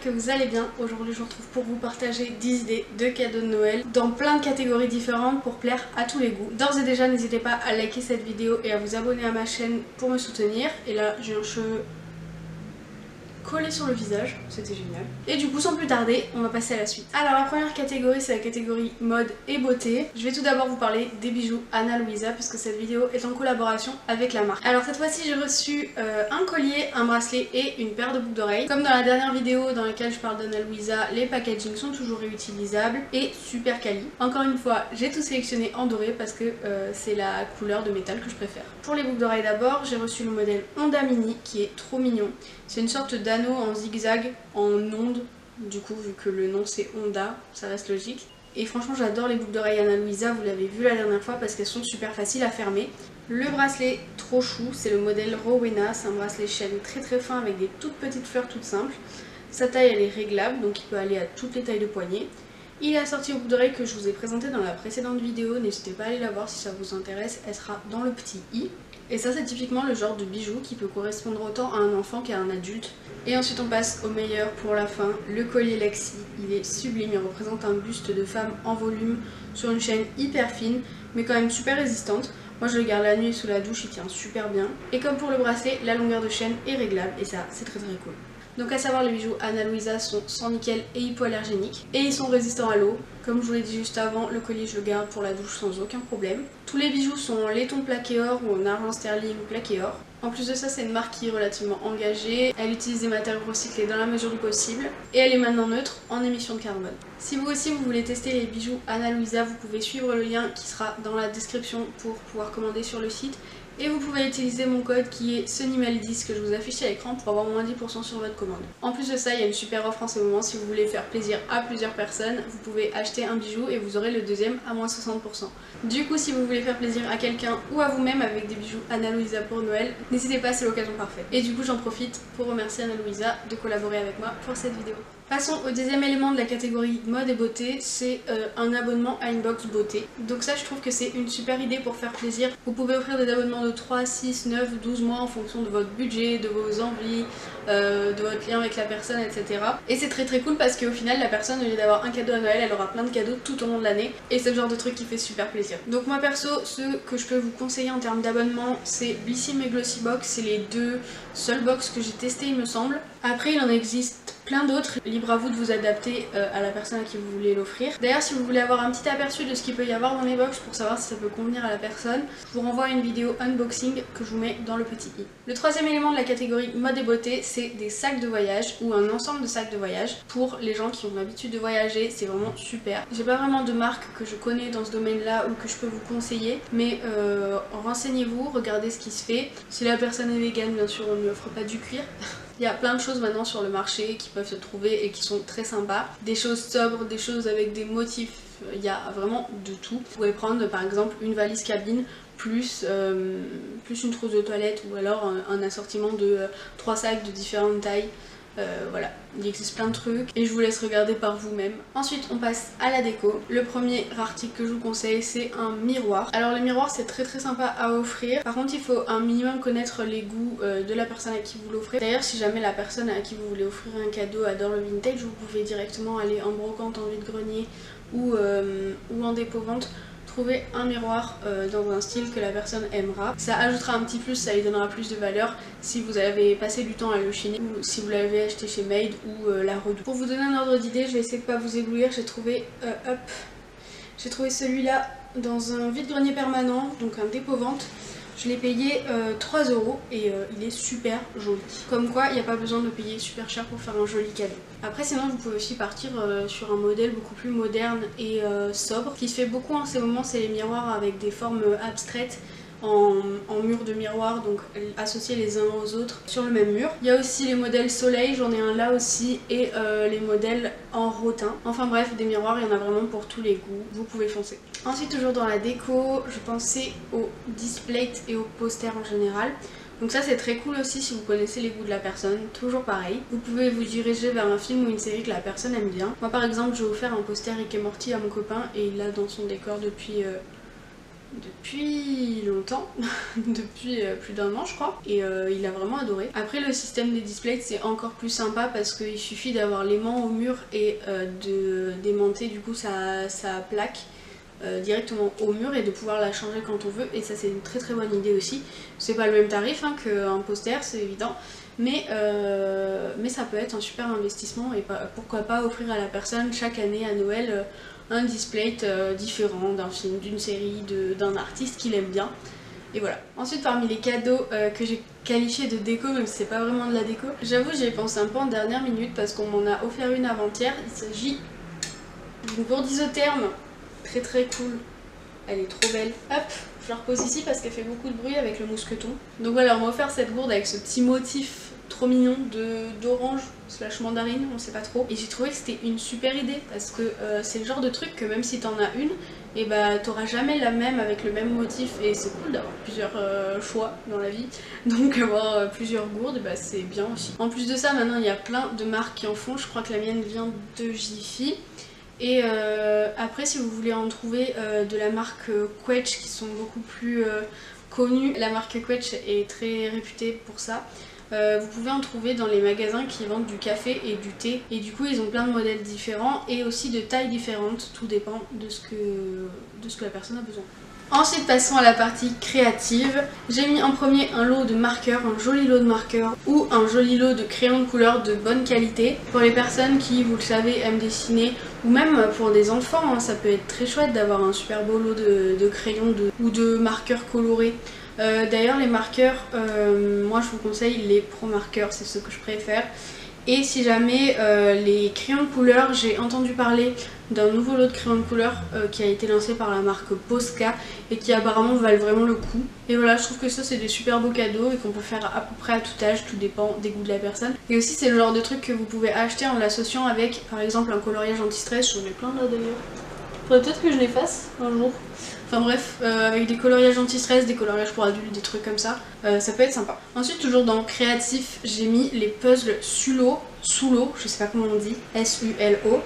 que vous allez bien. Aujourd'hui je vous retrouve pour vous partager 10 idées de cadeaux de Noël dans plein de catégories différentes pour plaire à tous les goûts. D'ores et déjà n'hésitez pas à liker cette vidéo et à vous abonner à ma chaîne pour me soutenir. Et là j'ai un cheveu collé sur le visage, c'était génial. Et du coup sans plus tarder, on va passer à la suite. Alors la première catégorie c'est la catégorie mode et beauté. Je vais tout d'abord vous parler des bijoux Ana Luisa puisque cette vidéo est en collaboration avec la marque. Alors cette fois-ci j'ai reçu un collier, un bracelet et une paire de boucles d'oreilles. Comme dans la dernière vidéo dans laquelle je parle d'Ana Luisa, les packaging sont toujours réutilisables et super quali. Encore une fois, j'ai tout sélectionné en doré parce que c'est la couleur de métal que je préfère. Pour les boucles d'oreilles d'abord, j'ai reçu le modèle Honda Mini qui est trop mignon. C'est une sorte d'anneau en zigzag, en onde, du coup vu que le nom c'est Honda, ça reste logique. Et franchement j'adore les boucles d'oreilles Ana Luisa, vous l'avez vu la dernière fois parce qu'elles sont super faciles à fermer. Le bracelet trop chou, c'est le modèle Rowena, c'est un bracelet chaîne très fin avec des toutes petites fleurs toutes simples. Sa taille elle est réglable donc il peut aller à toutes les tailles de poignet. Il est assorti aux boucles d'oreilles que je vous ai présenté dans la précédente vidéo, n'hésitez pas à aller la voir si ça vous intéresse, elle sera dans le petit i. Et ça c'est typiquement le genre de bijou qui peut correspondre autant à un enfant qu'à un adulte. Et ensuite on passe au meilleur pour la fin, le collier Lexi. Il est sublime, il représente un buste de femme en volume sur une chaîne hyper fine mais quand même super résistante. Moi je le garde la nuit sous la douche, il tient super bien. Et comme pour le bracelet, la longueur de chaîne est réglable et ça c'est très cool. Donc à savoir les bijoux Ana Luisa sont sans nickel et hypoallergéniques et ils sont résistants à l'eau. Comme je vous l'ai dit juste avant, le collier je le garde pour la douche sans aucun problème. Tous les bijoux sont en laiton plaqué or ou en argent sterling plaqué or. En plus de ça c'est une marque qui est relativement engagée, elle utilise des matériaux recyclés dans la mesure du possible et elle est maintenant neutre en émissions de carbone. Si vous aussi vous voulez tester les bijoux Ana Luisa, vous pouvez suivre le lien qui sera dans la description pour pouvoir commander sur le site. Et vous pouvez utiliser mon code qui est Sunimel10 que je vous affiche à l'écran pour avoir moins 10% sur votre commande. En plus de ça, il y a une super offre en ce moment, si vous voulez faire plaisir à plusieurs personnes, vous pouvez acheter un bijou et vous aurez le deuxième à moins 60%. Du coup, si vous voulez faire plaisir à quelqu'un ou à vous-même avec des bijoux Ana Luisa pour Noël, n'hésitez pas, c'est l'occasion parfaite. Et du coup, j'en profite pour remercier Ana Luisa de collaborer avec moi pour cette vidéo. Passons au deuxième élément de la catégorie mode et beauté, c'est un abonnement à une box beauté. Donc ça je trouve que c'est une super idée pour faire plaisir. Vous pouvez offrir des abonnements de 3, 6, 9, 12 mois en fonction de votre budget, de vos envies, de votre lien avec la personne, etc. Et c'est très cool parce qu'au final la personne, au lieu d'avoir un cadeau à Noël, elle aura plein de cadeaux tout au long de l'année. Et c'est le genre de truc qui fait super plaisir. Donc moi perso, ce que je peux vous conseiller en termes d'abonnement, c'est Blissim et Glossybox. C'est les deux seules box que j'ai testées il me semble. Après il en existe plein d'autres, libre à vous de vous adapter à la personne à qui vous voulez l'offrir. D'ailleurs si vous voulez avoir un petit aperçu de ce qu'il peut y avoir dans les box pour savoir si ça peut convenir à la personne, je vous renvoie à une vidéo unboxing que je vous mets dans le petit i. Le troisième élément de la catégorie mode et beauté, c'est des sacs de voyage ou un ensemble de sacs de voyage. Pour les gens qui ont l'habitude de voyager, c'est vraiment super. J'ai pas vraiment de marque que je connais dans ce domaine là ou que je peux vous conseiller, mais renseignez-vous, regardez ce qui se fait. Si la personne est végane, bien sûr on ne lui offre pas du cuir. Il y a plein de choses maintenant sur le marché qui peuvent se trouver et qui sont très sympas. Des choses sobres, des choses avec des motifs, il y a vraiment de tout. Vous pouvez prendre par exemple une valise cabine plus une trousse de toilette ou alors un assortiment de 3 sacs de différentes tailles. Voilà, il existe plein de trucs et je vous laisse regarder par vous-même. Ensuite on passe à la déco. Le premier article que je vous conseille c'est un miroir. Alors les miroirs c'est très sympa à offrir. Par contre il faut un minimum connaître les goûts de la personne à qui vous l'offrez. D'ailleurs si jamais la personne à qui vous voulez offrir un cadeau adore le vintage, vous pouvez directement aller en brocante, en vide-grenier ou en dépôt-vente. Trouver un miroir dans un style que la personne aimera. Ça ajoutera un petit plus, ça lui donnera plus de valeur si vous avez passé du temps à le chiner ou si vous l'avez acheté chez Made ou La Redoute. Pour vous donner un ordre d'idée, je vais essayer de pas vous éblouir, j'ai trouvé celui-là dans un vide-grenier permanent, donc un dépôt-vente. Je l'ai payé 3 € et il est super joli. Comme quoi, il n'y a pas besoin de payer super cher pour faire un joli cadeau. Après sinon vous pouvez aussi partir sur un modèle beaucoup plus moderne et sobre. Ce qui se fait beaucoup en ces moments c'est les miroirs avec des formes abstraites en mur de miroir, donc associés les uns aux autres sur le même mur. Il y a aussi les modèles soleil, j'en ai un là aussi, et les modèles en rotin. Enfin bref, des miroirs, il y en a vraiment pour tous les goûts, vous pouvez foncer. Ensuite toujours dans la déco, je pensais aux displays et aux posters en général. Donc ça c'est très cool aussi si vous connaissez les goûts de la personne, toujours pareil. Vous pouvez vous diriger vers un film ou une série que la personne aime bien. Moi par exemple j'ai offert un poster Rick et Morty à mon copain et il l'a dans son décor depuis longtemps, depuis plus d'1 an je crois, et il a vraiment adoré. Après le système des displays c'est encore plus sympa parce qu'il suffit d'avoir l'aimant au mur et de démonter du coup sa plaque directement au mur et de pouvoir la changer quand on veut, et ça c'est une très très bonne idée aussi. C'est pas le même tarif hein, qu'un poster, c'est évident, mais ça peut être un super investissement, et pourquoi pas offrir à la personne chaque année à Noël un display différent d'un film, d'une série, d'un artiste qu'il aime bien. Et voilà. Ensuite, parmi les cadeaux que j'ai qualifiés de déco, même si c'est pas vraiment de la déco, j'avoue j'y ai pensé un peu en dernière minute parce qu'on m'en a offert une avant-hier. Il s'agit d'une gourde isotherme, très très cool. Elle est trop belle. Hop, je la repose ici parce qu'elle fait beaucoup de bruit avec le mousqueton. Donc voilà, on m'a offert cette gourde avec ce petit motif trop mignon d'orange slash mandarine, on sait pas trop. Et j'ai trouvé que c'était une super idée parce que c'est le genre de truc que même si t'en as une, et bah t'auras jamais la même avec le même motif, et c'est cool d'avoir plusieurs choix dans la vie. Donc avoir plusieurs gourdes, bah c'est bien aussi. En plus de ça, maintenant il y a plein de marques qui en font. Je crois que la mienne vient de Jiffy. Et après, si vous voulez en trouver de la marque Quetch qui sont beaucoup plus connues, la marque Quetch est très réputée pour ça. Vous pouvez en trouver dans les magasins qui vendent du café et du thé, et du coup ils ont plein de modèles différents et aussi de tailles différentes, tout dépend de ce que la personne a besoin. Ensuite passons à la partie créative. J'ai mis en premier un lot de marqueurs, un joli lot de marqueurs ou un joli lot de crayons de couleur de bonne qualité. Pour les personnes qui, vous le savez, aiment dessiner, ou même pour des enfants, hein, ça peut être très chouette d'avoir un super beau lot de crayons ou de marqueurs colorés. D'ailleurs les marqueurs, moi je vous conseille les pro marqueurs, c'est ceux que je préfère. Et si jamais les crayons de couleur, j'ai entendu parler d'un nouveau lot de crayons de couleur qui a été lancé par la marque Posca et qui apparemment valent vraiment le coup. Et voilà, je trouve que ça c'est des super beaux cadeaux et qu'on peut faire à peu près à tout âge, tout dépend des goûts de la personne. Et aussi c'est le genre de truc que vous pouvez acheter en l'associant avec par exemple un coloriage anti-stress, j'en ai plein là d'ailleurs. Faudrait peut-être que je les fasse un jour. Enfin bref, avec des coloriages anti-stress, des coloriages pour adultes, des trucs comme ça, ça peut être sympa. Ensuite, toujours dans créatif, j'ai mis les puzzles Sulo, je sais pas comment on dit, S-U-L-O.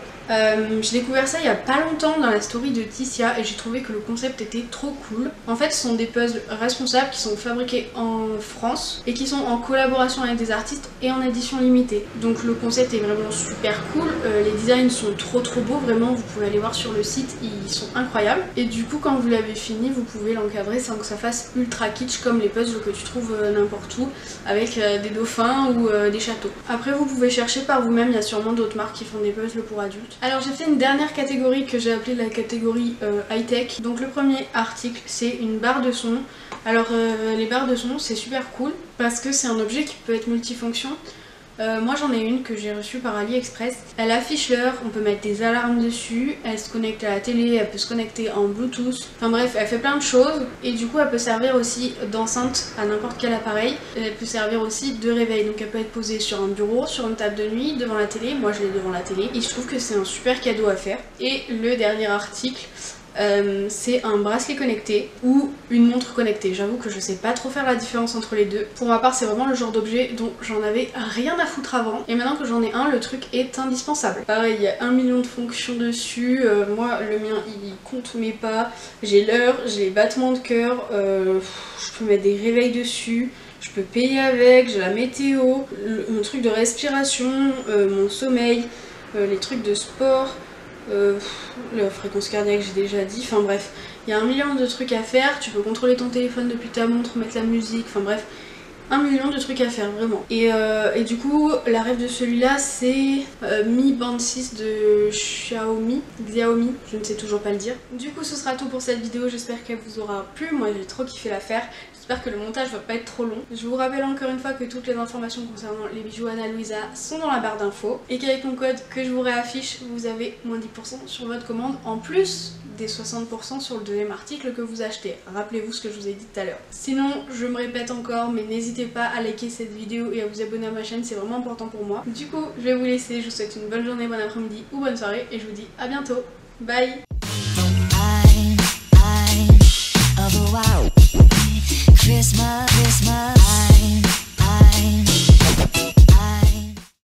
J'ai découvert ça il y a pas longtemps dans la story de Ticia et j'ai trouvé que le concept était trop cool. En fait, ce sont des puzzles responsables qui sont fabriqués en France et qui sont en collaboration avec des artistes et en édition limitée. Donc le concept est vraiment super cool, les designs sont trop beaux, vraiment vous pouvez aller voir sur le site, ils sont incroyables. Et du coup quand vous l'avez fini, vous pouvez l'encadrer sans que ça fasse ultra kitsch comme les puzzles que tu trouves n'importe où avec des dauphins ou des châteaux. Après vous pouvez chercher par vous-même, il y a sûrement d'autres marques qui font des puzzles pour adultes. Alors j'ai fait une dernière catégorie que j'ai appelée la catégorie high-tech. Donc le premier article c'est une barre de son. Alors les barres de son c'est super cool parce que c'est un objet qui peut être multifonction. Moi j'en ai une que j'ai reçue par AliExpress. Elle affiche l'heure, on peut mettre des alarmes dessus, elle se connecte à la télé, elle peut se connecter en Bluetooth. Enfin bref, elle fait plein de choses et du coup elle peut servir aussi d'enceinte à n'importe quel appareil. Elle peut servir aussi de réveil, donc elle peut être posée sur un bureau, sur une table de nuit, devant la télé. Moi je l'ai devant la télé et je trouve que c'est un super cadeau à faire. Et le dernier article, c'est un bracelet connecté ou une montre connectée. J'avoue que je sais pas trop faire la différence entre les deux. Pour ma part c'est vraiment le genre d'objet dont j'en avais rien à foutre avant et maintenant que j'en ai un, le truc est indispensable. Pareil, il y a 1 million de fonctions dessus, moi le mien il compte mes pas, j'ai l'heure, j'ai les battements de cœur, je peux mettre des réveils dessus, je peux payer avec, j'ai la météo, mon truc de respiration, mon sommeil, les trucs de sport, la fréquence cardiaque j'ai déjà dit, enfin bref, il y a 1 million de trucs à faire, tu peux contrôler ton téléphone depuis ta montre, mettre la musique, enfin bref, 1 million de trucs à faire vraiment. Et du coup la rêve de celui-là c'est Mi Band 6 de Xiaomi, je ne sais toujours pas le dire. Du coup ce sera tout pour cette vidéo, j'espère qu'elle vous aura plu, moi j'ai trop kiffé la faire. J'espère que le montage va pas être trop long. Je vous rappelle encore une fois que toutes les informations concernant les bijoux Ana Luisa sont dans la barre d'infos et qu'avec mon code que je vous réaffiche, vous avez moins 10% sur votre commande en plus des 60% sur le deuxième article que vous achetez. Rappelez-vous ce que je vous ai dit tout à l'heure. Sinon, je me répète encore, mais n'hésitez pas à liker cette vidéo et à vous abonner à ma chaîne, c'est vraiment important pour moi. Du coup, je vais vous laisser, je vous souhaite une bonne journée, bon après-midi ou bonne soirée et je vous dis à bientôt. Bye! Christmas